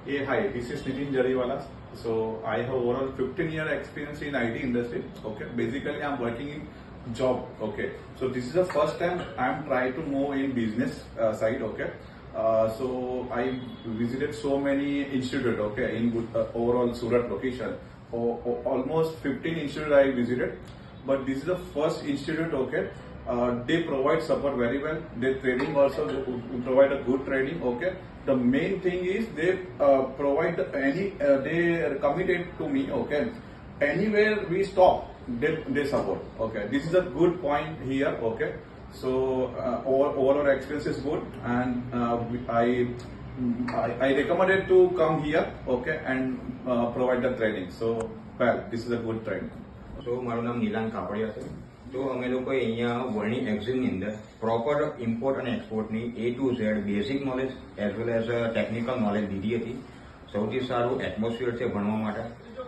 Hey, hi, this is Nitin Jariwala. So I have overall 15-year experience in IT industry. Okay, basically I'm working in job. Okay, so this is the first time I'm trying to move in business side. Okay, so I visited so many institute. Okay, in overall Surat location. Almost 15 institute I visited, but this is the first institute. Okay, they provide support very well. Their training also provide a good training. Okay, the main thing is they provide they are committed to me. Okay, anywhere we stop, they support. Okay, this is a good point here. Okay, so overall experience is good, and I recommended to come here. Okay, and provide the training. So well, this is a good training. તો મારું નામ નીલાંગ કાપડિયા છે. તો અમે લોકોએ અહીંયા વર્ણી એક્ઝિમની અંદર proper import અને એક્સપોર્ટની A to Z basic knowledge as well as technical knowledge દીધી હતી. સૌથી સારું એટમોસ્ફિયર છે ભણવા માટે,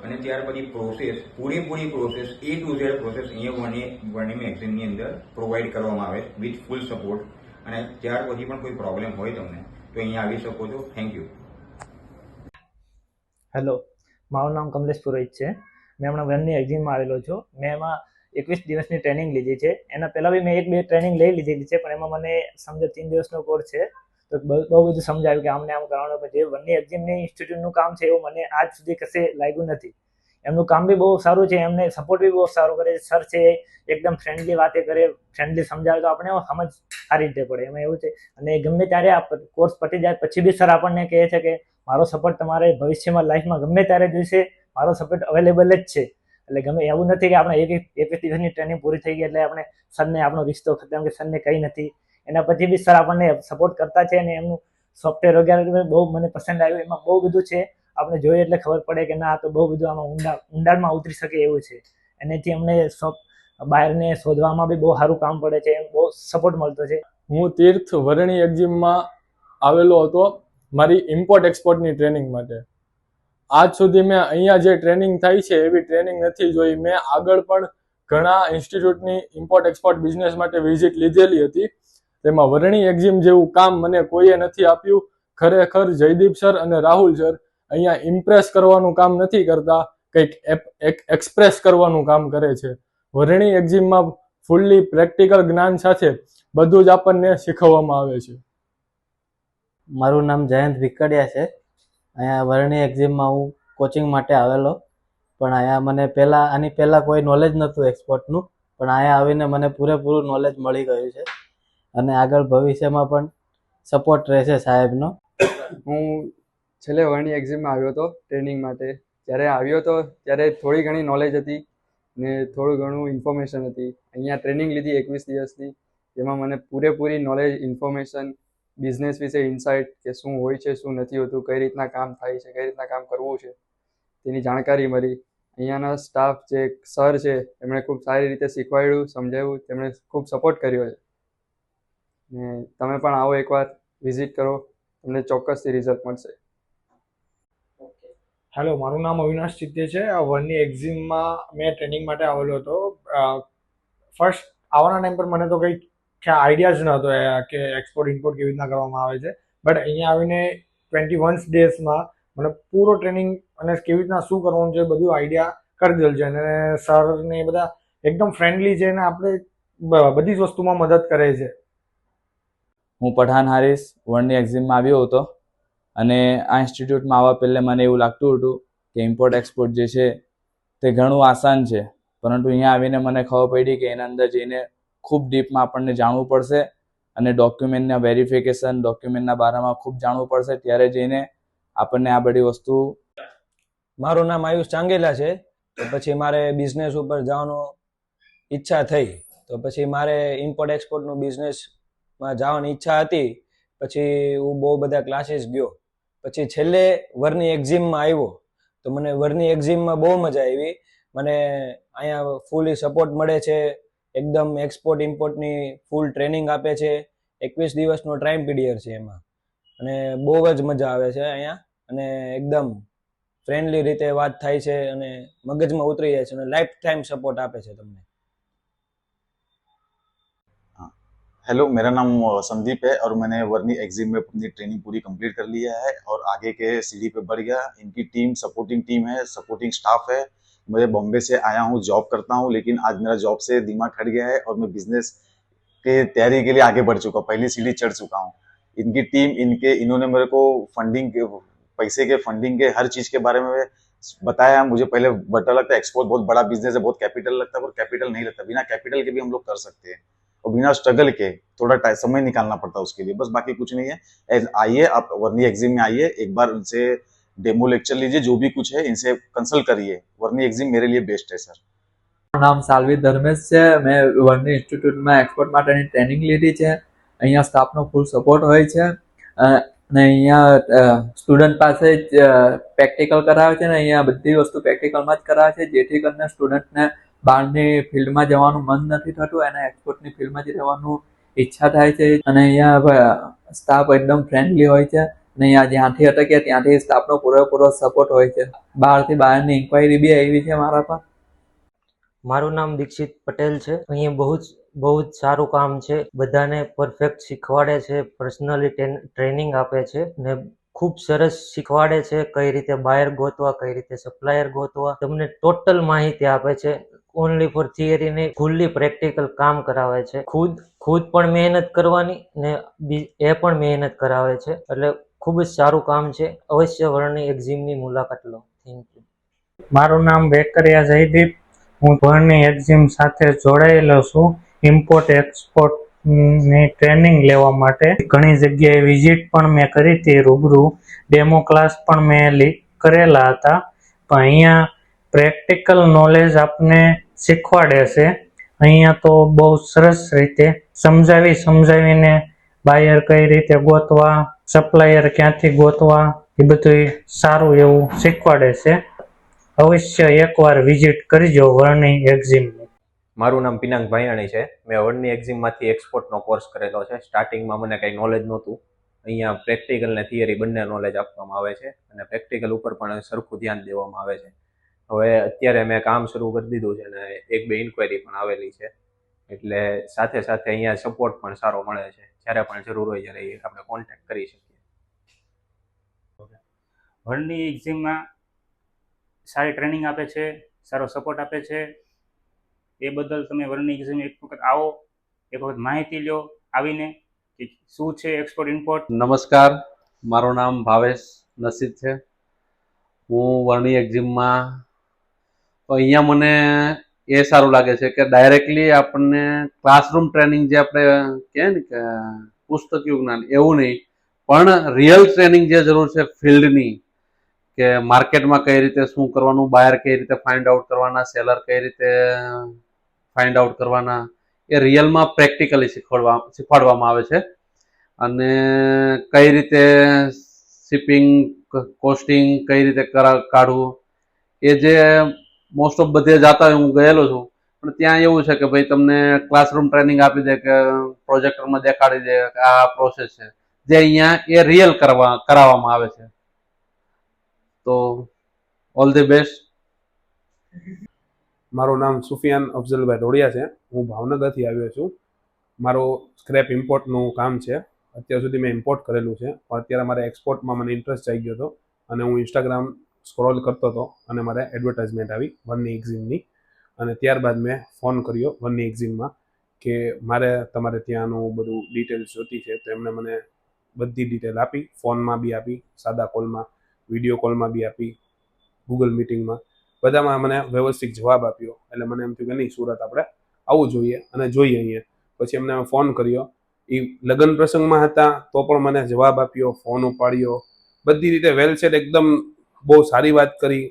અને ત્યાર પછી પ્રોસેસ, પૂરેપૂરી process A to Z process અહીંયા વર્ણી એક્ઝિમની અંદર પ્રોવાઈડ કરવામાં આવે વિથ ફૂલ સપોર્ટ. અને ત્યાર પછી પણ કોઈ પ્રોબ્લેમ હોય તમને તો અહીંયા આવી શકો છો. Thank you. હેલો, મારું નામ કમલેશ પુરોહિત છે. મેં હમણાં વર્ણની એક્ઝિમમાં આવેલો છું. મેં એમાં 21 દિવસની ટ્રેનિંગ લીધી છે. એના પહેલાં બી મેં 1-2 ટ્રેનિંગ લઈ લીધેલી છે, પણ એમાં મને સમજો 3 દિવસનો કોર્સ છે તો બહુ બધું સમજાવ્યું કે આમને આમ કરવાનું. પણ જે વર્ણની એક્ઝિમની ઇન્સ્ટિટ્યૂટનું કામ છે એવું મને આજ સુધી કશે લાગ્યું નથી. એમનું કામ બી બહુ સારું છે, એમને સપોર્ટ બી બહુ સારું કરે છે. સર છે એકદમ ફ્રેન્ડલી વાતે કરે, ફ્રેન્ડલી સમજાવે તો આપણે સમજ સારી રીતે પડે. એમાં એવું છે, અને ગમે ત્યારે આ કોર્સ પતી જાય પછી બી સર આપણને કહે છે કે મારો સપોર્ટ તમારે ભવિષ્યમાં લાઈફમાં ગમે ત્યારે જોઈશે, મારો સપોર્ટ અવેલેબલ જ છે. એટલે ગમે એવું નથી કે આપણે 21 દિવસની ટ્રેનિંગ પૂરી થઈ ગઈ એટલે આપણે સરને આપણો રિશ્તો ખતમ, કે સરને કંઈ નથી. એના પછી બી સર આપણને સપોર્ટ કરતા છે, અને એમનું સોફ્ટવેર વગેરે બહુ મને પસંદ આવ્યું. એમાં બહુ બધું છે, આપણે જોઈએ એટલે ખબર પડે કે ના, તો બહુ બધું આમાં ઊંડાણમાં ઉતરી શકે એવું છે. એનાથી અમને બહારને શોધવામાં બી બહુ સારું કામ પડે છે, એમ બહુ સપોર્ટ મળતો છે. હું તીર્થ વર્ણી એક્ઝિમમાં આવેલો હતો મારી ઇમ્પોર્ટ એક્સપોર્ટની ટ્રેનિંગ માટે. આજ સુધી મેં અહીંયા જે ટ્રેનિંગ થાય છે એવી ટ્રેનિંગ નથી જોઈ. મેં આગળ પણ ઘણા ઇન્સ્ટિટ્યૂટની ઇમ્પોર્ટ એક્સપોર્ટ બિઝનેસ માટે વિઝિટ લીધેલી હતી. તેમાં વર્ણી એક્ઝિમ જેવું કામ મને કોઈએ નથી આપ્યું. ખરેખર જયદીપ સર અને રાહુલ સર અહીંયા ઇમ્પ્રેસ કરવાનું કામ નથી કરતા, કંઈક એક્સપ્રેસ કરવાનું કામ કરે છે. વર્ણી એક્ઝિમમાં ફૂલ્લી પ્રેક્ટિકલ જ્ઞાન સાથે બધું જ આપણને શીખવવામાં આવે છે. મારું નામ જયંત વિકડિયા છે. અહીંયા વર્ણી એક્ઝિમમાં હું કોચિંગ માટે આવેલો, પણ અહીંયા મને આની પહેલાં કોઈ નોલેજ નહોતું એક્સપોર્ટનું, પણ અહીંયા આવીને મને પૂરેપૂરું નોલેજ મળી ગયું છે, અને આગળ ભવિષ્યમાં પણ સપોર્ટ રહેશે સાહેબનો. હું છેલ્લે વર્ણી એક્ઝિમમાં આવ્યો હતો ટ્રેનિંગ માટે. જ્યારે આવ્યો હતો ત્યારે થોડી ઘણી નોલેજ હતી ને થોડું ઘણું ઇન્ફોર્મેશન હતી. અહીંયા ટ્રેનિંગ લીધી 21 દિવસની, જેમાં મને પૂરેપૂરી નોલેજ, ઇન્ફોર્મેશન, બિઝનેસ વિશે ઇન્સાઇટ કે શું હોય છે, શું નથી હોતું, કઈ રીતના કામ થાય છે, કઈ રીતના કામ કરવું છે, તેની જાણકારી મળી. અહીંયાના સ્ટાફ જે સર છે એમણે ખૂબ સારી રીતે શીખવાડ્યું, સમજાવ્યું, તેમણે ખૂબ સપોર્ટ કર્યો છે. ને તમે પણ આવો એકવાર, વિઝિટ કરો, તમને ચોક્કસથી રિઝલ્ટ મળશે. હેલો, મારું નામ અવિનાશ ચિત્તે છે. વર્ણી એક્ઝિમમાં મેં ટ્રેનિંગ માટે આવેલો હતો. ફર્સ્ટ આવવાના ટાઈમ પર મને તો કંઈ આઈડિયા જ નહોતો કે એક્સપોર્ટ ઇમ્પોર્ટ કેવી રીતના કરવામાં આવે છે. બટ અહીંયા આવીને 21 ડેઝમાં મને પૂરો ટ્રેનિંગ અને કેવી રીતના શું કરવાનું છે બધું આઈડિયા કરી દીધેલ છે. અને સર ને બધા એકદમ ફ્રેન્ડલી છે, અને આપણે બધી જ વસ્તુમાં મદદ કરે છે. હું પઠાણ હારિસ વર્ણની એક્ઝિમમાં આવ્યો હતો, અને આ ઇન્સ્ટિટ્યૂટમાં આવવા પહેલાં મને એવું લાગતું હતું કે ઇમ્પોર્ટ એક્સપોર્ટ જે છે તે ઘણું આસાન છે, પરંતુ અહીંયા આવીને મને ખબર પડી કે એના અંદર જઈને ખૂબ ડીપમાં આપણને જાણવું પડશે, અને ડોક્યુમેન્ટના વેરિફિકેશન, ડોક્યુમેન્ટના બારામાં ખૂબ જાણવું પડશે. ત્યારે જઈને આપણને આ બધી વસ્તુ. મારું નામ આયુષ ચાંગેલા છે. તો પછી મારે બિઝનેસ ઉપર જવાનો ઈચ્છા થઈ, તો પછી મારે ઇમ્પોર્ટ એક્સપોર્ટનું બિઝનેસમાં જવાની ઈચ્છા હતી. પછી હું બહુ બધા ક્લાસીસ ગયો, પછી છેલ્લે વર્ણી એક્ઝિમમાં આવ્યો. તો મને વર્ણી એક્ઝિમમાં બહુ મજા આવી. મને અહીંયા ફૂલી સપોર્ટ મળે છે, એકદમ એક્સપોર્ટ ઇમ્પોર્ટની ફૂલ ટ્રેનિંગ આપે છે. 21 દિવસનો ટાઈમ પીરિયડ છે એમાં, અને બહુ જ મજા આવે છે અહીંયા. અને એકદમ ફ્રેન્ડલી રીતે વાત થાય છે, અને મગજમાં ઉતરી જાય છે, અને લાઈફ ટાઈમ સપોર્ટ આપે છે તમને. हेलो, मेरा नाम संदीप है और मैंने वर्नी एग्जिम में अपनी ट्रेनिंग पूरी कंप्लीट कर लिया है और आगे के सीढ़ी पे बढ़ गया। इनकी टीम सपोर्टिंग टीम है, सपोर्टिंग स्टाफ है। मैं बॉम्बे से आया हूँ, जॉब करता हूँ, लेकिन आज मेरा जॉब से दिमाग हट गया है और मैं बिजनेस के तैयारी के लिए आगे बढ़ चुका हूँ, पहली सीढ़ी चढ़ चुका हूँ। इनकी टीम इन्होंने मेरे को फंडिंग के पैसे के फंडिंग के हर चीज के बारे में बताया। मुझे पहले बता लगता है एक्सपोर्ट बहुत बड़ा बिजनेस है, बहुत कैपिटल लगता है, पर कैपिटल नहीं लगता। बिना कैपिटल के भी हम लोग कर सकते हैं और बिना स्ट्रगल के थोड़ा समय निकालना पड़ता है उसके लिए, बस बाकी कुछ नहीं है। आइए आप वर्नी एग्जिम में आइए, एक बार उनसे डेमो लेक्चर लीजिए, जो भी कुछ है इनसे कंसल्ट करिए। वर्नी एग्जिम मेरे लिए बेस्ट है सर। મારું નામ સાલ્વી ધર્મેશ છે. મેં વર્ની ઇન્સ્ટિટ્યૂટમાં એક્સપોર્ટ માટેની ટ્રેનિંગ લીધી છે. અહીંયા સ્ટાફનો ફૂલ સપોર્ટ હોય છે અને અહીંયા સ્ટુડન્ટ પાસે જ પ્રેક્ટિકલ કરાવે છે ને અહીંયા બધી વસ્તુ પ્રેક્ટિકલમાં જ કરાવે છે, જેથી કરીને સ્ટુડન્ટને બહારની ફિલ્ડમાં જવાનું મન નથી થતું, એને એક્સપોર્ટની ફિલ્ડમાં જ રહેવાનું ઈચ્છા થાય છે. અને અહીંયા સ્ટાફ એકદમ ફ્રેન્ડલી હોય છે અને અહીંયા જ્યાંથી અટક્યા ત્યાંથી સ્ટાફનો પૂરેપૂરો સપોર્ટ હોય છે. બહારથી બહારની ઇન્ક્વાયરી બી આવી છે મારા પર. મારું નામ દીક્ષિત પટેલ છે. અહીંયા બહુ જ સારું કામ છે, બધાને પરફેક્ટ શીખવાડે છે, પર્સનલી ટ્રેનિંગ આપે છે ને ખૂબ સરસ શીખવાડે છે કઈ રીતે બાયર ગોતવા, કઈ રીતે સપ્લાયર ગોતવા, તમને ટોટલ માહિતી આપે છે. ઓનલી ફોર થિયરી નહીં, ફૂલ્લી પ્રેક્ટિકલ કામ કરાવે છે. ખુદ પણ મહેનત કરવાની ને એ પણ મહેનત કરાવે છે, એટલે ખૂબ જ સારું કામ છે. અવશ્ય વર્ણી એક્ઝિમની મુલાકાત લો. Thank you. મારું નામ વેકરિયા જયદીપ. હું વર્ણી એક્ઝિમ સાથે જોડાયેલો છું. ઇમ્પોર્ટ એક્સપોર્ટની ટ્રેનિંગ લેવા માટે ઘણી જગ્યાએ વિઝિટ પણ મેં કરી હતી, રૂબરૂ ડેમો ક્લાસ પણ મેં કરેલા હતા. પણ અહીંયા પ્રેક્ટિકલ નોલેજ આપને શીખવાડે છે. અહીંયા તો બહુ સરસ રીતે સમજાવીને બાયર કઈ રીતે ગોતવા, સપ્લાયર ક્યાંથી ગોતવા, એ બધું સારું એવું શીખવાડે છે. અવશ્ય એકવાર વિઝિટ કરજો વર્ણી એક્ઝિમની. મારું નામ પિનાક ભાયાણી છે. મેં વર્ણી એક્ઝિમમાંથી એક્સપોર્ટનો કોર્સ કરેલો છે. સ્ટાર્ટિંગમાં મને કંઈ નોલેજ નહોતું. અહીંયા પ્રેક્ટિકલ ને થિયરી બંને નોલેજ આપવામાં આવે છે અને પ્રેક્ટિકલ ઉપર પણ સરખું ધ્યાન દેવામાં આવે છે. હવે અત્યારે મેં કામ શરૂ કરી દીધું છે અને 1-2 ઇન્ક્વાયરી પણ આવેલી છે, એટલે સાથે સાથે અહીંયા સપોર્ટ પણ સારો મળે છે. જ્યારે પણ જરૂર હોય ત્યારે આપણે કોન્ટેક્ટ કરી શકીએ. વર્ણી એક્ઝિમમાં સારી ટ્રેનિંગ આપે છે, સારો સપોર્ટ આપે છે. એ બદલ તમે વર્ણી એક્ઝિમ એક વખત આવો, એક વખત માહિતી લો આવીને કે શું છે એક્સપોર્ટ ઇમ્પોર્ટ. નમસ્કાર, મારું નામ ભાવેશ નસીદ છે. હું વર્ણી એક્ઝિમમાં તો અહીંયા મને એ સારું લાગે છે કે ડાયરેક્ટલી આપણને ક્લાસરૂમ ટ્રેનિંગ જે આપણે કહે ને કે પુસ્તકીય જ્ઞાન એવું નહીં, પણ રિયલ ટ્રેનિંગ જે જરૂર છે ફિલ્ડની, કે માર્કેટમાં કઈ રીતે શું કરવાનું, બાયર કઈ રીતે ફાઇન્ડ આઉટ કરવાના, સેલર કઈ રીતે ફાઇન્ડ આઉટ કરવાના, એ રિયલમાં પ્રેક્ટિકલી શીખવાડવામાં આવે છે. અને કઈ રીતે શિપિંગ, કોસ્ટિંગ કઈ રીતે કાઢવું, એ જે મોસ્ટ ઓફ બધે જતા હોય, હું ગયેલો છું, પણ ત્યાં એવું છે કે ભાઈ તમને ક્લાસરૂમ ટ્રેનિંગ આપી દે કે પ્રોજેક્ટરમાં દેખાડી દે કે આ પ્રોસેસ છે, જે અહીંયા એ રિયલ કરાવવામાં આવે છે. તો ઓલ ધી બેસ્ટ. મારું નામ સુફિયાન અફઝલભાઈ ઢોળિયા છે. હું ભાવનગરથી આવ્યો છું. મારો સ્ક્રેપ ઇમ્પોર્ટનું કામ છે. અત્યાર સુધી મેં ઇમ્પોર્ટ કરેલું છે, પણ અત્યારે મારે એક્સપોર્ટમાં મને ઇન્ટરેસ્ટ જાગ્યો હતો અને હું ઇન્સ્ટાગ્રામ સ્ક્રોલ કરતો હતો અને મારે એડવર્ટાઇઝમેન્ટ આવી વર્ની એક્ઝિમની. અને ત્યારબાદ મેં ફોન કર્યો વર્ની એક્ઝિમમાં કે મારે તમારે ત્યાંનું બધું ડિટેલ્સ જોતી છે. તો એમણે મને બધી ડિટેલ આપી, ફોનમાં બી આપી, સાદા કોલમાં, વિડીયો કોલમાં બી આપી, ગૂગલ મિટિંગમાં, બધામાં મને વ્યવસ્થિત જવાબ આપ્યો. એટલે મને એમ થયું કે નહીં, સુરત આપણે આવવું જોઈએ અને જોઈએ અહીંયા. પછી એમને ફોન કર્યો, એ લગ્ન પ્રસંગમાં હતા તો પણ મને જવાબ આપ્યો, ફોન ઉપાડ્યો, બધી રીતે વેલ સેટ, એકદમ બહુ સારી વાત કરી,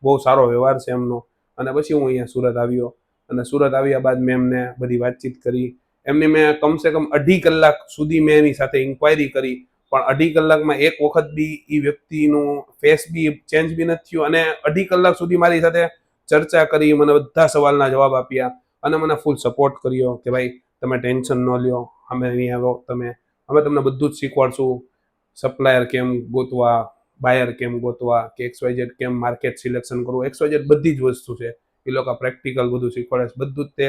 બહુ સારો વ્યવહાર છે એમનો. અને પછી હું અહીંયા સુરત આવ્યો અને સુરત આવ્યા બાદ મેં એમને બધી વાતચીત કરી. એમની મેં કમસે કમ 2.5 કલાક સુધી મેં એની સાથે ઇન્ક્વાયરી કરી, પણ 2.5 કલાકમાં એક વખત બી એ વ્યક્તિનું ફેસ બી ચેન્જ બી નથી થયું. અને 2.5 કલાક સુધી મારી સાથે ચર્ચા કરી, મને બધા સવાલના જવાબ આપ્યા અને મને ફૂલ સપોર્ટ કર્યો કે ભાઈ તમે ટેન્શન ન લ્યો, અમે અહીં આવો, અમે તમને બધું જ શીખવાડશું. સપ્લાયર કેમ ગોતવા, બાયર કેમ ગોતવા, કે XYZ કેમ માર્કેટ સિલેક્શન કરવું, XYZ બધી જ વસ્તુ છે. એ લોકો પ્રેક્ટિકલ બધું શીખવાડે છે. બધું જ તે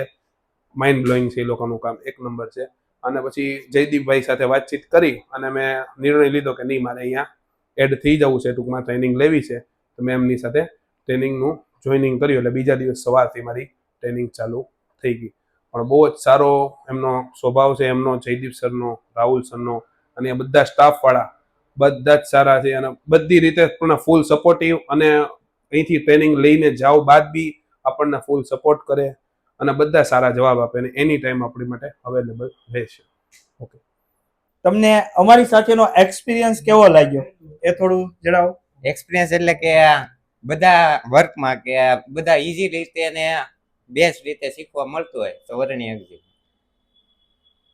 માઇન્ડ બ્લોઈંગ છે. એ લોકોનું કામ એક નંબર છે. અને પછી જયદીપભાઈ સાથે વાતચીત કરી અને મેં નિર્ણય લીધો કે નહીં, મારે અહીંયા એડ થઈ જવું છે, ટૂંકમાં ટ્રેનિંગ લેવી છે. તો મેં એમની સાથે ટ્રેનિંગનું જોઈનિંગ કર્યું, એટલે બીજા દિવસ સવારથી મારી ટ્રેનિંગ ચાલુ થઈ ગઈ. પણ બહુ જ સારો એમનો સ્વભાવ છે, એમનો જયદીપ સરનો, રાહુલ સરનો, અને એ બધા સ્ટાફવાળા બધા જ સારા છે અને બધી રીતે પૂર્ણ ફૂલ સપોર્ટિવ, અને અહીંથી ટ્રેનિંગ લઈને જાઓ બાદ બી આપણને ફૂલ સપોર્ટ કરે અને બધા સારા જવાબ આપે અને એની ટાઈમ આપણી માટે અવેલેબલ રહેશે. ઓકે, તમને અમારી સાથેનો એક્સપિરિયન્સ કેવો લાગ્યો એ થોડું જણાવો. એક્સપિરિયન્સ એટલે કે બધા વર્કમાં કે બધા ઈઝી રીતે અને બેસ્ટ રીતે શીખવા મળતું હોય તો વરણી એક્ઝિમ.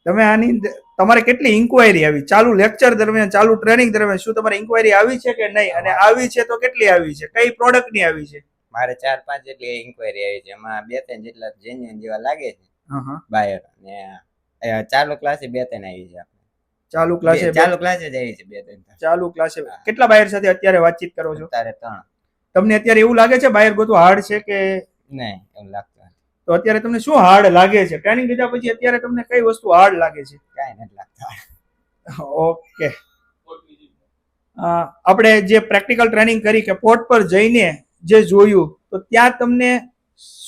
તમે આની તમારે કેટલી ઇન્ક્વાયરી આવી ચાલુ લેક્ચર દરમિયાન, ચાલુ ટ્રેનિંગ દરમિયાન? શું તમારે ઇન્ક્વાયરી આવી છે કે નહીં, અને આવી છે તો કેટલી આવી છે, કઈ પ્રોડક્ટની આવી છે? મારે 4-5 જેટલી ઇન્ક્વાયરી આવી છે, એમાં 2-3 જેટલા જેન્યુઅન જેવા લાગે છે બાયર, અને ચાલુ ક્લાસે 2-3 આવી છે. ચાલુ ક્લાસે જ આવી છે 2-3. ચાલુ ક્લાસે કેટલા બાયર સાથે અત્યારે વાતચીત કરો છો? અત્યારે 3. તમને અત્યારે એવું લાગે છે બાયર ગોતવું હાર્ડ છે કે નહીં? એવું લાગતું. તો અત્યારે તમને શું હાર્ડ લાગે છે? ટ્રેનિંગ લીધા પછી અત્યારે તમને કઈ વસ્તુ હાર્ડ લાગે છે? કાંઈ નથી લાગતું. ઓકે, આપણે જે પ્રેક્ટિકલ ટ્રેનિંગ કરી કે પોર્ટ પર જઈને જે જોયું, તો ત્યાં તમને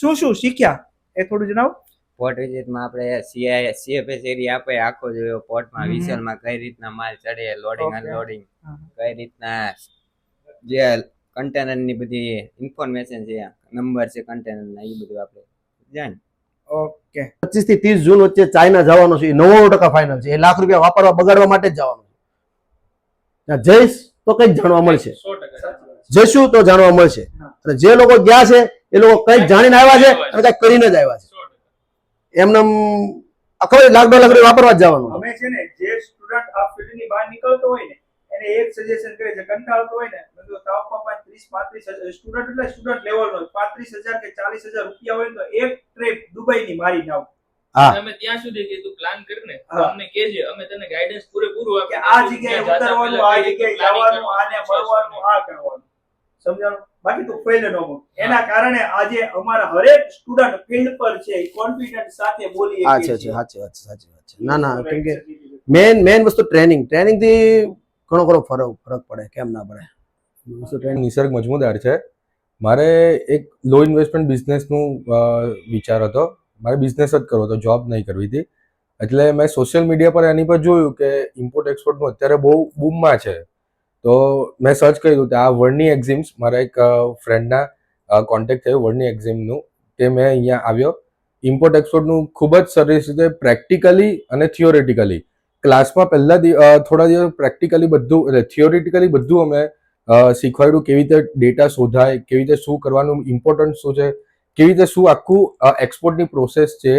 શું શું શીખ્યા એ થોડું જણાવો. પોર્ટ વિઝિટમાં આપણે CFS એરિયા આપણે આખો જોયો. પોર્ટમાં વિસલમાં કઈ રીતના માલ ચડે, લોડિંગ અનલોડિંગ, કઈ રીતના જે કન્ટેનરની બધી ઇન્ફોર્મેશન છે, નંબર છે કન્ટેનરના, એ બધું આપણે જાણ. ઓકે, 25 થી 30 જૂન વચ્ચે ચાઇના જવાનો છે, 99% ફાઇનલ છે. એ લાખ રૂપિયા વાપરવા બગાડવા માટે જ જવાનું છે. ત્યાં જઈશ તો કંઈક જાણવા મળશે, જઈશું તો જાણવા મળશે. અને જે લોકો ગયા છે એ લોકો કંઈક જાણીને આવ્યા છે અને કંઈક કરીને જ આવ્યા છે. એમને આખો લાખ 2 લાખ રૂપિયા વાપરવા જ જવાનું. અમે છે ને જે સ્ટુડન્ટ આ ફિલ્ડની બહાર નીકળતો હોય ને એને એક સજેશન કરે છે, કંટાળતો હોય ને, બધું તાપમાં 30-35 સ્ટુડન્ટ એટલે સ્ટુડન્ટ લેવલનો 35,000 કે 40,000 રૂપિયા હોય તો એક ટ્રીપ દુબઈની મારી નાવ. અમે ત્યાં સુધી કે તું પ્લાન કરીને અમને કહેજે, અમે તને ગાઈડન્સ પૂરેપૂરું આપીએ કે આ જગ્યાએ ઉતરવાનું, આ જગ્યાએ જવાનું, આને મળવાનું, આ કરવાનું. સમજાણું? બાકી તો ફેલ ન હો. એના કારણે આજે અમારા હરેક સ્ટુડન્ટ ફિલ્ડ પર છે, કોન્ફિડન્સ સાથે બોલી શકે છે. સાચી વાત છે. ના કેમ કે મેન વસ્તુ ટ્રેનિંગ થી ઘણો ફરક પડે. કેમ ના પડે? નિસર્ગ મજમુદાર છે. મારે એક લો ઇન્વેસ્ટમેન્ટ બિઝનેસનું વિચાર હતો. મારે બિઝનેસ જ કરવો હતો, જોબ નહીં કરવી હતી. એટલે મેં સોશિયલ મીડિયા પર એની પર જોયું કે ઇમ્પોર્ટ એક્સપોર્ટનું અત્યારે બહુ બૂમમાં છે. તો મેં સર્ચ કર્યું કે આ વર્ની એક્ઝિમ્સ, મારા એક ફ્રેન્ડના કોન્ટેક્ટ થયો વર્ની એક્ઝિમનું, કે મેં અહીંયા આવ્યો. ઇમ્પોર્ટ એક્સપોર્ટનું ખૂબ જ સરસ રીતે પ્રેક્ટિકલી અને થિયોરેટિકલી ક્લાસમાં થોડા દિવસ પ્રેક્ટિકલી બધું, એટલે થિયોરેટિકલી બધું અમે શીખવાડ્યું. કેવી રીતે ડેટા શોધાય, કેવી રીતે શું કરવાનું, ઇમ્પોર્ટન્ટ શું છે, કેવી રીતે શું આખું એક્સપોર્ટની પ્રોસેસ છે.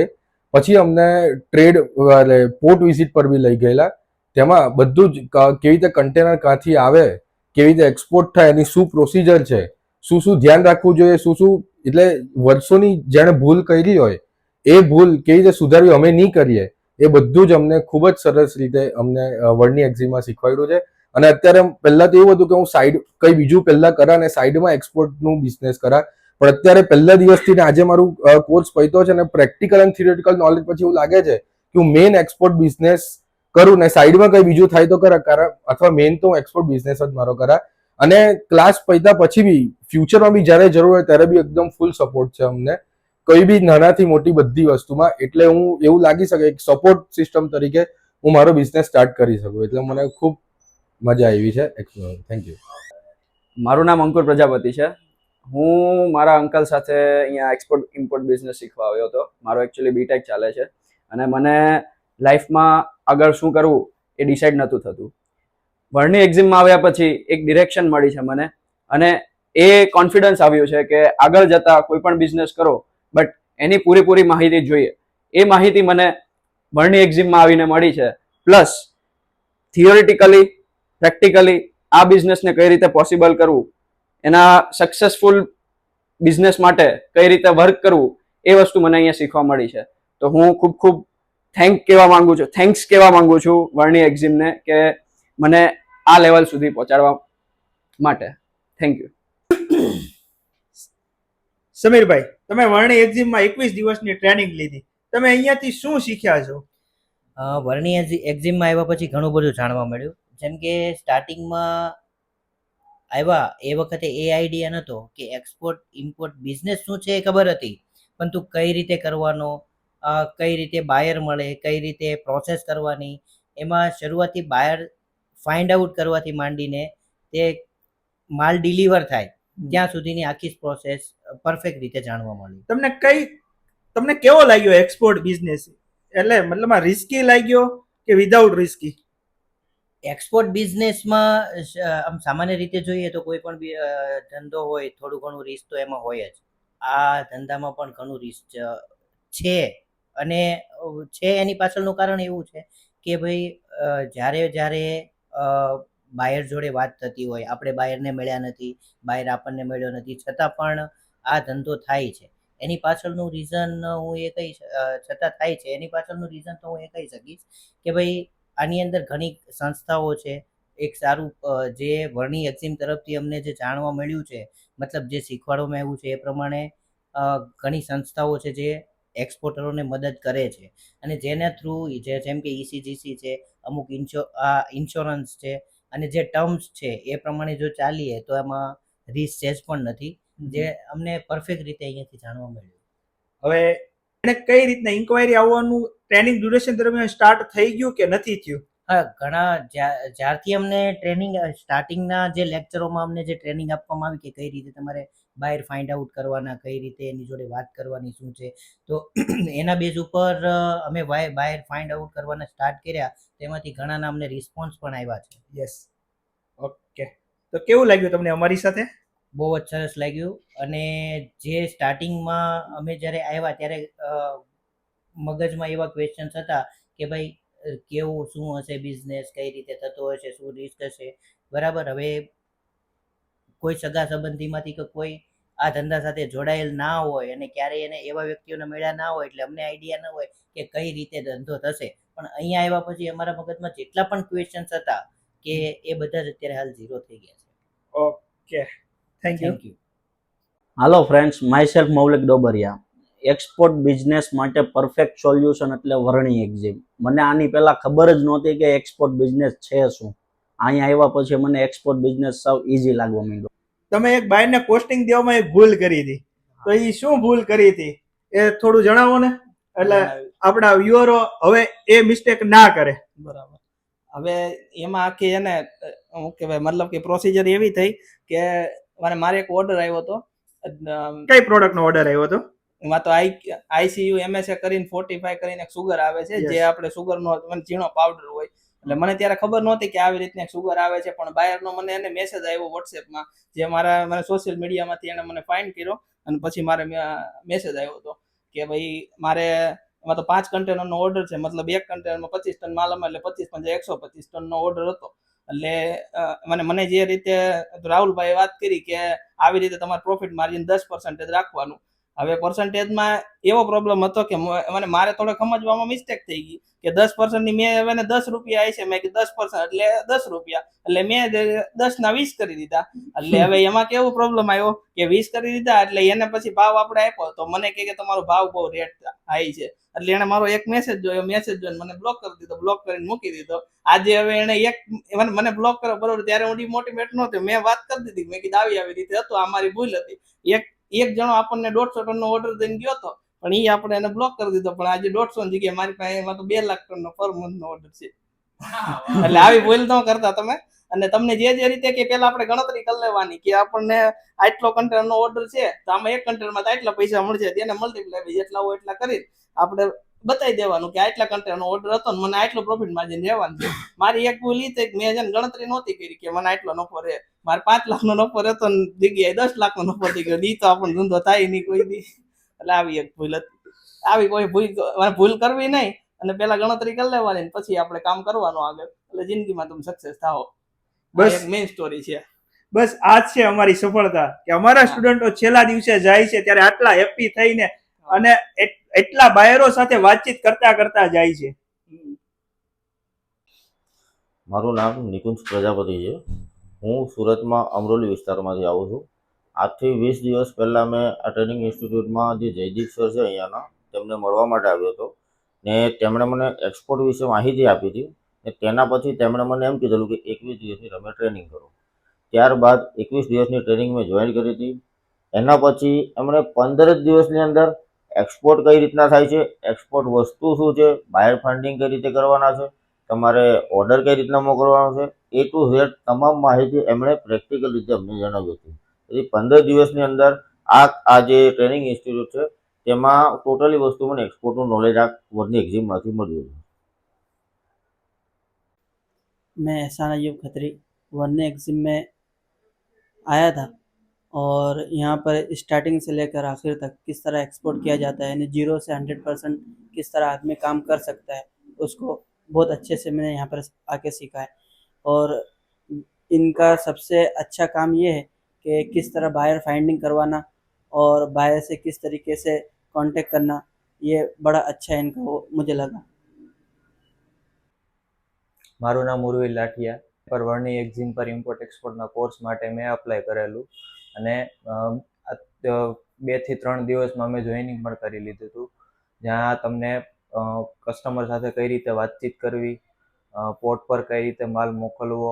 પછી અમને ટ્રેડ એટલે પોર્ટ વિઝિટ પર બી લઈ ગયેલા. તેમાં બધું જ કેવી રીતે કન્ટેનર ક્યાંથી આવે, કેવી રીતે એક્સપોર્ટ થાય, એની શું પ્રોસિજર છે, શું ધ્યાન રાખવું જોઈએ, શું એટલે વર્ષોની જેણે ભૂલ કરી હોય એ ભૂલ કેવી રીતે સુધારવી, અમે નહીં કરીએ, એ બધું જ અમને ખૂબ જ સરસ રીતે અમને વર્ની એક્ઝિમમાં શીખવાડ્યું છે. અને અત્યારે પહેલાં તો એવું હતું કે હું સાઈડ કંઈ બીજું પહેલાં કરા અને સાઈડમાં એક્સપોર્ટનું બિઝનેસ કરા, પણ અત્યારે પહેલા દિવસથી આજે મારું કોર્સ પત્યો છે અને પ્રેક્ટિકલ અને થિયોરિટિકલ નોલેજ પછી એવું લાગે છે કે હું મેઇન એક્સપોર્ટ બિઝનેસ કરું ને સાઈડમાં કંઈ બીજું થાય તો કરા, અથવા મેઇન તો હું એક્સપોર્ટ બિઝનેસ જ મારો કરા. અને ક્લાસ પત્યા પછી બી ફ્યુચરમાં બી જ્યારે જરૂર હોય ત્યારે બી એકદમ ફૂલ સપોર્ટ છે અમને, કોઈ બી નાનાથી મોટી બધી વસ્તુમાં. એટલે હું એવું લાગી શકે એક સપોર્ટ સિસ્ટમ તરીકે હું મારો બિઝનેસ સ્ટાર્ટ કરી શકું. એટલે મને ખૂબ મજા આવી છે. Thank you. મારું નામ અંકુર પ્રજાપતિ છે. હું મારા અંકલ સાથે અહીંયા એક્સપોર્ટ ઇમ્પોર્ટ બિઝનેસ શીખવા આવ્યો હતો. મારો એકચ્યુઅલી બીટેક ચાલે છે અને મને લાઈફમાં આગળ શું કરવું એ ડિસાઇડ નહોતું થતું. વર્ની એક્ઝિમમાં આવ્યા પછી એક ડિરેક્શન મળી છે મને, અને એ કોન્ફિડન્સ આવ્યું છે કે આગળ જતા કોઈ પણ બિઝનેસ કરો બટ એની પૂરેપૂરી માહિતી જોઈએ. એ માહિતી મને વર્ની એક્ઝિમમાં આવીને મળી છે. પ્લસ થિયોરિટિકલી પ્રેક્ટિકલી આ બિઝનેસને કઈ રીતે પોસિબલ કરવું, એના સક્સેસફુલ બિઝનેસ માટે કઈ રીતે વર્ક કરવું, એ વસ્તુ મને અહીંયા શીખવા મળી છે. તો હું ખૂબ થેન્ક્સ કહેવા માંગુ છું વર્ની એક્ઝિમને કે મને આ લેવલ સુધી પહોંચાડવા માટે. Thank you. સમીરભાઈ, તમે વર્ણી એક્ઝિમમાં 21 દિવસની ટ્રેનિંગ લીધી, તમે અહીંયાથી શું શીખ્યા છો? વરણી એક્ઝિમમાં આવ્યા પછી ઘણું બધું જાણવા મળ્યું. જેમ કે સ્ટાર્ટિંગમાં આવ્યા એ વખતે એ આઈડિયા નહોતો કે એક્સપોર્ટ ઇમ્પોર્ટ બિઝનેસ શું છે એ ખબર હતી, પરંતુ કઈ રીતે કરવાનો, કઈ રીતે બાયર મળે, કઈ રીતે પ્રોસેસ કરવાની, એમાં શરૂઆતથી બાયર ફાઇન્ડ આઉટ કરવાથી માંડીને તે માલ ડિલિવર થાય ત્યાં સુધીની આખી પ્રોસેસ પરફેક્ટ રીતે જાણવા મળી. તમને કેવો લાગ્યો એક્સપોર્ટ બિઝનેસ? એટલે મતલબમાં રિસ્કી લાગ્યો કે વિધાઉટ રિસ્કી? એક્સપોર્ટ બિઝનેસમાં આમ સામાન્ય રીતે જોઈએ તો કોઈ પણ ધંધો હોય થોડું ઘણું રિસ્ક તો એમાં હોય જ. આ ધંધામાં પણ ઘણું રિસ્ક છે, અને છે એની પાછળનું કારણ એવું છે કે ભાઈ જ્યારે બાયર જોડે વાત થતી હોય, આપણે બાયરને મળ્યા નથી, બાયર આપણને મળ્યો નથી, છતાં પણ આ ધંધો થાય છે. એની પાછળનું રીઝન હું એ કહી છતાં થાય છે એની પાછળનું રીઝન તો હું એ કહી શકીશ કે ભાઈ આની અંદર ઘણી સંસ્થાઓ છે. એક સારું જે વરણી એક્ઝિમ તરફથી અમને જે જાણવા મળ્યું છે, મતલબ જે શીખવાડવામાં આવ્યું છે એ પ્રમાણે ઘણી સંસ્થાઓ છે જે એક્સપોર્ટરોને મદદ કરે છે, અને જેના થ્રુ જેમ કે ECGC છે, અમુક ઇન્સ્યોરન્સ છે, અને જે ટર્મ્સ છે એ પ્રમાણે જો ચાલીએ તો એમાં રિસ્ક સેજ પણ નથી, જે અમને પરફેક્ટ રીતે અહીંયાથી જાણવા મળ્યું. હવે એને કઈ રીતના ઇન્ક્વાયરી આવવાનું ટ્રેનિંગ ડ્યુરેશન દરમિયાન સ્ટાર્ટ થઈ ગયું કે નથી થયું? હા, ઘણા જ્યારથી અમને ટ્રેનિંગ સ્ટાર્ટિંગના જે લેક્ચરોમાં અમને જે ટ્રેનિંગ આપવામાં આવી કે કઈ રીતે તમારે બાયર ફાઇન્ડ આઉટ કરવાના, કઈ રીતે એની જોડે વાત કરવાની શું છે, તો એના બેઝ ઉપર અમે બાયર ફાઇન્ડ આઉટ કરવાના સ્ટાર્ટ કર્યા. તેમાંથી ઘણાના અમને રિસ્પોન્સ પણ આવ્યા છે. Yes, okay. તો કેવું લાગ્યું તમને અમારી સાથે? બહુ જ સરસ લાગ્યું. અને જે સ્ટાર્ટિંગમાં અમે જ્યારે આવ્યા ત્યારે મગજમાં એવા ક્વેશ્ચન્સ હતા કે ભાઈ કેવું શું હશે બિઝનેસ, કઈ રીતે થતો હશે, શું રિસ્ક હશે, બરાબર. હવે કોઈ સગા સંબંધીમાંથી કે કોઈ આ ધંધા સાથે જોડાયેલ ના હોય અને ક્યારેય એને એવા વ્યક્તિઓને મળ્યા ના હોય, એટલે અમને આઈડિયા ન હોય કે કઈ રીતે ધંધો થશે. પણ અહીંયા આવ્યા પછી અમારા મગજમાં જેટલા પણ ક્વેશ્ચન્સ હતા કે એ બધા જ અત્યારે હાલ ઝીરો થઈ ગયા છે. Okay, thank you. Hello friends, my self Maulik Dobariya. Export business માટે પરફેક્ટ સોલ્યુશન એટલે વરણી એક્ઝિમ. મને આની પહેલાં ખબર જ નહોતી કે એક્સપોર્ટ બિઝનેસ છે શું. અહીંયા આવ્યા પછી મને એક્સપોર્ટ બિઝનેસ સાવ ઇઝી લાગવા માંડ્યો. તમે એક બાયરને કોસ્ટિંગ દેવામાં એક ભૂલ કરી હતી, તો એ શું ભૂલ કરી હતી એ થોડું જણાવો ને, એટલે આપણા વ્યુઅરો હવે એ મિસ્ટેક ના કરે. બરાબર. હવે એમાં આખી એને શું કહેવાય, મતલબ કે પ્રોસિજર એવી થઈ કે મારે એક ઓર્ડર આવ્યો હતો. કઈ પ્રોડક્ટનો ઓર્ડર આવ્યો હતો? એમાં તો ICU MSA કરીને 45 કરીને એક સુગર આવે છે, જે આપણે સુગરનો ઝીણો પાવડર હોય. એટલે મને ત્યારે ખબર નહોતી કે આવી રીતના સુગર આવે છે, પણ બાયરનો મને એને મેસેજ આવ્યો વોટ્સએપમાં, જે મને સોશિયલ મીડિયામાંથી એને મને ફાઇન્ડ કર્યો, અને પછી મારે મેસેજ આવ્યો હતો કે ભાઈ મારે એમાં તો 5 કન્ટેનરનો ઓર્ડર છે, મતલબ એક કન્ટેનરમાં 25 ટન માલ આવે, એટલે 25 × 125 ટનનો ઓર્ડર હતો. એટલે મને જે રીતે રાહુલભાઈએ વાત કરી કે આવી રીતે તમારે પ્રોફિટ માર્જિન 10% રાખવાનું. હવે પર્સન્ટેજમાં એવો પ્રોબ્લેમ હતો કે મારે થોડો સમજવામાં મિસ્ટેક થઈ ગઈ કે 10%ની મેં એને 10 રૂપિયા આવી છે, મેં કે 10% એટલે 10 રૂપિયા, એટલે મેં 10 ના 20 કરી દીધા. એટલે હવે એમાં કેવો પ્રોબ્લેમ આવ્યો કે 20 કરી દીધા, એટલે એને પછી ભાવ આપણે આપ્યો તો મને કહે કે તમારો ભાવ બહુ રેટ હાઈ છે. એટલે એને મારો એક મેસેજ જોયો, મેસેજ જોઈને મને બ્લોક કરી દીધો, બ્લોક કરીને મૂકી દીધો. આજે હવે એને મને બ્લોક કર્યો, બરોબર. ત્યારે હું ડિમોટિવેટ નહોતો, મેં વાત કરી દીધી, મેં કીધું આવી રીતે હતું, આ મારી ભૂલ હતી. એક જણો આપણને 150 ટનનો ઓર્ડર દઈને ગયો હતો, પણ એ આપણે એને બ્લોક કરી દીધો. પણ આજે 150 ની જગ્યાએ મારી પાસે એમાં તો 2 લાખ ટનનો પર મંથનો ઓર્ડર છે. એટલે આવી ભૂલ ન કરતા તમે. અને તમને જે રીતે કે પેલા આપણે ગણતરી કરી લેવાની કે આપણને આટલો કન્ટેનરનો ઓર્ડર છે, તો આમાં એક કન્ટેનરમાં આટલા પૈસા મળશે, તેને મલ્ટીપ્લાય જેટલા હોય એટલા કરી આપણે બતાવી દેવાનું કે આટલા કન્ટેનરનો ઓર્ડર હતો ને મને આટલો પ્રોફિટ માર્જિન રહેવાનું છે. મારી એક ભૂલ એ થઈ કે મેં ગણતરી નહોતી કરી કે મને આટલો નફો રહે. મારે 5 લાખનો નફો રહેતો ને જગ્યાએ 10 લાખનો નફો થઈ ગયો. ઈ તો આપણને ધંધો થાય નહીં કોઈ દી. એટલે આવી એક ભૂલ હતી. આવી કોઈ ભૂલ કરવી નહીં, અને પેલા ગણતરી કરી લેવાની, પછી આપણે કામ કરવાનું આગળ, એટલે જિંદગીમાં તમે સક્સેસ થાઓ. બસ મેઇન સ્ટોરી છે. બસ આ જ છે અમારી સફળતા, કે અમારા સ્ટુડન્ટો છેલ્લા દિવસે જાય છે ત્યારે આટલા હેપી થઈને અને એટલા બાયરો સાથે વાતચીત કરતા જાય છે. મારું નામ નિકુંજ પ્રજાપતિ છે. હું સુરતમાં અમરોલી વિસ્તારમાંથી આવું છું. આજથી 20 દિવસ પહેલાં મેં આ ટ્રેનિંગ ઇન્સ્ટિટ્યૂટમાં જે જયદીપ સર છે અહીંયાના, તેમને મળવા માટે આવ્યો હતો. ને તેમણે મને એક્સપોર્ટ વિશે માહિતી આપી હતી ને તેના પછી તેમણે મને એમ કીધેલું કે 21 દિવસની તમે ટ્રેનિંગ કરો. ત્યારબાદ 21 દિવસની ટ્રેનિંગ મેં જોઈન કરી હતી. એના પછી એમણે 15 જ દિવસની અંદર એક્સપોર્ટ કઈ રીતના થાય છે, એક્સપોર્ટ વસ્તુ શું છે, બાયર ફંડિંગ કઈ રીતે કરવાના છે, તમારે ઓર્ડર કઈ રીતના મોકલવાનો છે, A to Z તમામ માહિતી એમણે પ્રેક્ટિકલ રીતે અમને જણાવી હતી. તેથી 15 દિવસની અંદર આ જે ટ્રેનિંગ ઇન્સ્ટિટ્યૂટ છે તેમાં ટોટલી વસ્તુ મને एक्सपोर्ट नॉलेज आ वर्नी एग्जाम में मळ्યું. मैं एहसान अयूब खत्री वर्नी एग्जाम में आया था और यहाँ पर स्टार्टिंग से लेकर आखिर तक किस तरह एक्सपोर्ट किया जाता है, यानी 0 से 100% किस तरह आदमी काम कर सकता है उसको बहुत अच्छे से मैंने यहाँ पर आके सीखा है. और इनका सबसे अच्छा काम ये है कि किस तरह बायर फाइंडिंग करवाना और बायर से किस तरीके से कांटेक्ट करना, ये बड़ा अच्छा है इनका वो मुझे लगा. મારું નામ ઉર્વિલ લાઠિયા. પર વર્ણી એક્ઝિમ પર ઇમ્પોર્ટ એક્સપોર્ટના કોર્સ માટે મેં અપ્લાય કરેલું અને 2 થી 3 દિવસમાં મેં જોઈનિંગ પણ કરી લીધું હતું, જ્યાં તમને કસ્ટમર સાથે કઈ રીતે વાતચીત કરવી, પોર્ટ પર કઈ રીતે માલ મોકલવો,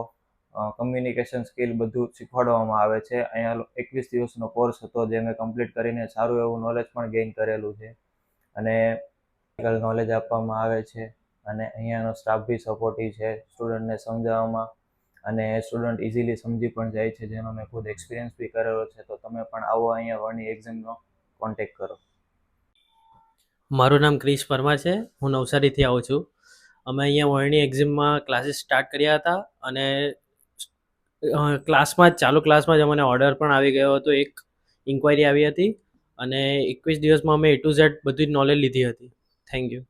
કમ્યુનિકેશન સ્કિલ બધું શીખવાડવામાં આવે છે. અહીંયા 21 દિવસનો કોર્સ હતો જે મેં કમ્પ્લીટ કરીને સારું એવું નોલેજ પણ ગેઇન કરેલું છે અને નોલેજ આપવામાં આવે છે અને અહીંયાનો સ્ટાફ બી સપોર્ટિવ છે સ્ટુડન્ટને સમજાવવામાં અને સ્ટુડન્ટ ઇઝીલી સમજી પણ જાય છે, જેનો મેં ખુદ એક્સપિરિયન્સ બી કરેલો છે. તો તમે પણ આવો અહીંયા વર્ણી એક્ઝામનો કોન્ટેક્ટ કરો. મારું નામ ક્રિશ પરમાર છે, હું નવસારીથી આવું છું. અમે અહીંયા વર્ણી એક્ઝામમાં ક્લાસીસ સ્ટાર્ટ કર્યા હતા અને ચાલુ ક્લાસમાં જ અમને ઓર્ડર પણ આવી ગયો હતો, એક ઇન્ક્વાયરી આવી હતી અને 21 દિવસમાં અમે A to Z બધી જ નોલેજ લીધી હતી. Thank you.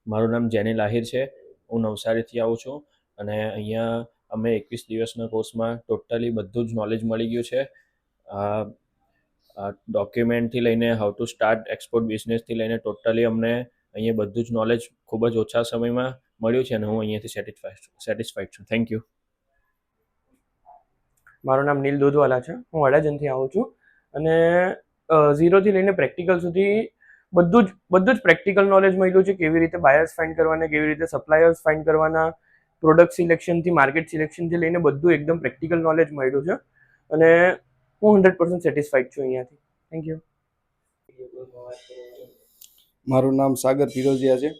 મારું નામ જેનિલ આહિર છે, હું નવસારીથી આવું છું અને અહીંયા અમે 21 દિવસના કોર્સમાં ટોટલી બધું જ નોલેજ મળી ગયું છે. ડોક્યુમેન્ટથી લઈને હાઉ ટુ સ્ટાર્ટ એક્સપોર્ટ બિઝનેસથી લઈને ટોટલી અમને અહીંયા બધું જ નોલેજ ખૂબ જ ઓછા સમયમાં મળ્યું છે અને હું અહીંયાથી સેટિસ્ફાઈડ છું. Thank you. મારું નામ નીલ દૂધવાલા છે, હું અડાજણથી આવું છું અને 0 થી લઈને પ્રેક્ટિકલ સુધી બધું જ પ્રેક્ટિકલ નોલેજ મળ્યું છે. કેવી રીતે બાયર્સ ફાઇન્ડ કરવાના, કેવી રીતે સપ્લાયર્સ ફાઇન્ડ કરવાના, પ્રોડક્ટ સિલેક્શનથી માર્કેટ સિલેક્શનથી લઈને બધું એકદમ પ્રેક્ટિકલ નોલેજ મળ્યું છે અને હું 100% સેટિસ્ફાઈડ છું અહીંયાથી. Thank you. મારું નામ સાગર પિરોજિયા છે.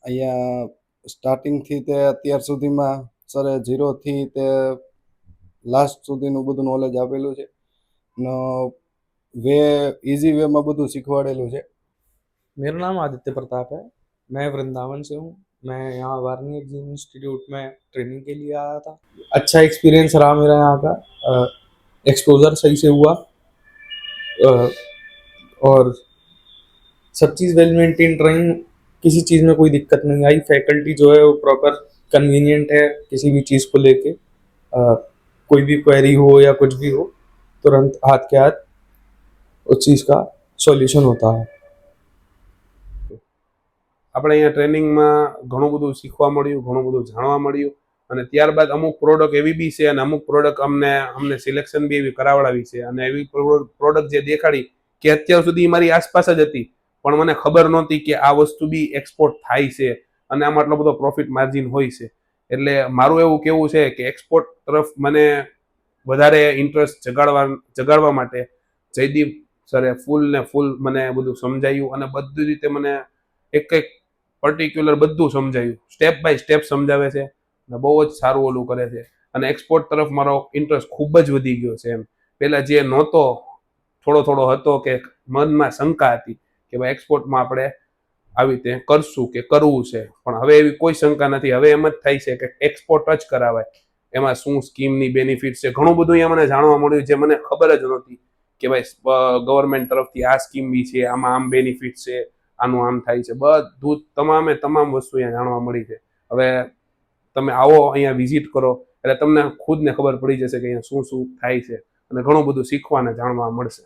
અહીંયા સ્ટાર્ટિંગથી તે અત્યાર સુધીમાં સરે 0 થી તે લાસ્ટ સુધીનું બધું નોલેજ આપેલું છે ને इजी वे में બધું શીખવાડેલું છે. मेरा नाम आदित्य प्रताप है, मैं वृंदावन से हूँ. मैं यहाँ वार्नी एग्जिम इंस्टीट्यूट में ट्रेनिंग के लिए आया था. अच्छा एक्सपीरियंस रहा मेरा यहाँ का. एक्सपोजर सही से हुआ और सब चीज़ वेल मेंटेन रही, किसी चीज़ में कोई दिक्कत नहीं आई. फैकल्टी जो है वो प्रॉपर कन्वीनियंट है किसी भी चीज़ को लेके. कोई भी क्वेरी हो या कुछ भी हो तुरंत हाथ के हाथ उस चीज़ का सॉल्यूशन होता है. આપણે અહીંયા ટ્રેનિંગમાં ઘણું બધું શીખવા મળ્યું, ઘણું બધું જાણવા મળ્યું અને ત્યારબાદ અમુક પ્રોડક્ટ એવી બી છે અને અમુક પ્રોડક્ટ અમને સિલેક્શન બી એવી કરાવડાવી છે અને એવી પ્રોડક્ટ જે દેખાડી કે અત્યાર સુધી મારી આસપાસ જ હતી પણ મને ખબર નહોતી કે આ વસ્તુ બી એક્સપોર્ટ થાય છે અને આમાં આટલો બધો પ્રોફિટ માર્જિન હોય છે. એટલે મારું એવું કહેવું છે કે એક્સપોર્ટ તરફ મને વધારે ઇન્ટરેસ્ટ જગાડવા માટે જયદીપ સરે ફૂલ મને બધું સમજાયું અને બધી રીતે મને એક પર્ટિક્યુલર બધું સમજાયું, સ્ટેપ બાય સ્ટેપ સમજાવે છે અને બહુ જ સારું ઓલું કરે છે અને એક્સપોર્ટ તરફ મારો ઇન્ટરેસ્ટ ખૂબ જ વધી ગયો છે. એમ પહેલાં જે નહોતો, થોડો હતો કે મનમાં શંકા હતી કે ભાઈ એક્સપોર્ટમાં આપણે આવી રીતે કરશું કે કરવું છે, પણ હવે એવી કોઈ શંકા નથી. હવે એમ જ થાય છે કે એક્સપોર્ટ જ કરાવાય. એમાં શું સ્કીમની બેનિફિટ છે, ઘણું બધું અહીંયા મને જાણવા મળ્યું જે મને ખબર જ નહોતી કે ભાઈ ગવર્મેન્ટ તરફથી આ સ્કીમ બી છે, આમાં આમ બેનિફિટ છે, આનું આમ થાય છે. બધું તમામ વસ્તુ અહીંયા જાણવા મળી છે. હવે તમે આવો અહીંયા વિઝિટ કરો એટલે તમને ખુદને ખબર પડી જશે કે અહીંયા શું થાય છે અને ઘણું બધું શીખવા અને જાણવા મળશે.